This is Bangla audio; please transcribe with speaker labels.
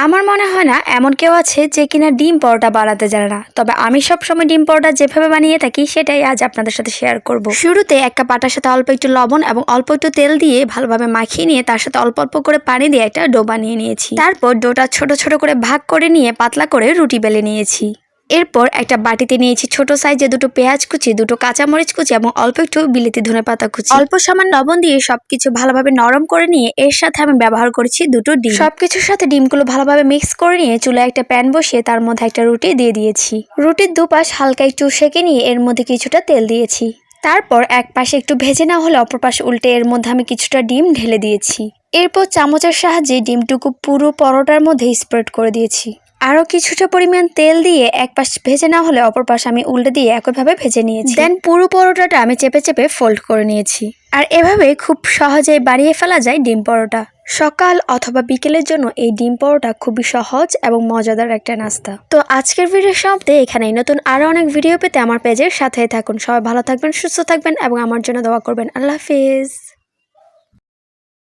Speaker 1: আমার মনে হয় না এমন কেউ আছে যে কিনা ডিম পরোটা বানাতে জানে না। তবে আমি সবসময় ডিম পরোটা যেভাবে বানিয়ে থাকি সেটাই আজ আপনাদের সাথে শেয়ার করব। শুরুতে এক কাপ আটার সাথে অল্প একটু লবণ এবং অল্প একটু তেল দিয়ে ভালোভাবে মাখিয়ে নিয়ে তার সাথে অল্প অল্প করে পানি দিয়ে একটা ডো বানিয়ে নিয়েছি। তারপর ডোটা ছোট ছোট করে ভাগ করে নিয়ে পাতলা করে রুটি বেলে নিয়েছি। এরপর একটা বাটিতে নিয়েছি ছোট সাইজে দুটো পেঁয়াজ কুচি, দুটো কাঁচামরিচ কুচি এবং অল্প একটু বিলেতি ধনেপাতা কুচি। অল্প সামান্য লবণ দিয়ে সবকিছু ভালোভাবে নরম করে নিয়ে এর সাথে আমি ব্যবহার করেছি দুটো ডিম। সবকিছুর সাথে ডিমগুলো ভালোভাবে মিক্স করে নিয়ে চুলায় একটা প্যান বসিয়ে তার মধ্যে একটা রুটি দিয়ে দিয়েছি। রুটির দুপাশ হালকা একটু সেঁকে নিয়ে এর মধ্যে কিছুটা তেল দিয়েছি। তারপর এক পাশে একটু ভেজে না হলে অপর পাশে উল্টে এর মধ্যে আমি কিছুটা ডিম ঢেলে দিয়েছি। এরপর চামচের সাহায্যে ডিমটুকু পুরো পরোটার মধ্যে স্প্রেড করে দিয়েছি। আরও কিছুটা পরিমাণ তেল দিয়ে এক পাশ ভেজে না হলে অপর পাশ আমি উল্টে দিয়ে একইভাবে ভেজে নিয়েছি। দেন পুরো পরোটাটা আমি চেপে চেপে ফোল্ড করে নিয়েছি। আর এভাবে খুব সহজেই বানিয়ে ফেলা যায় ডিম পরোটা। সকাল অথবা বিকেলের জন্য এই ডিম পরোটা খুবই সহজ এবং মজাদার একটা নাস্তা। তো আজকের ভিডিও সমাপ্তি এখানেই। নতুন আরও অনেক ভিডিও পেতে আমার পেজের সাথেই থাকুন। সবাই ভালো থাকবেন, সুস্থ থাকবেন এবং আমার জন্য দোয়া করবেন। আল্লাহ হাফিজ।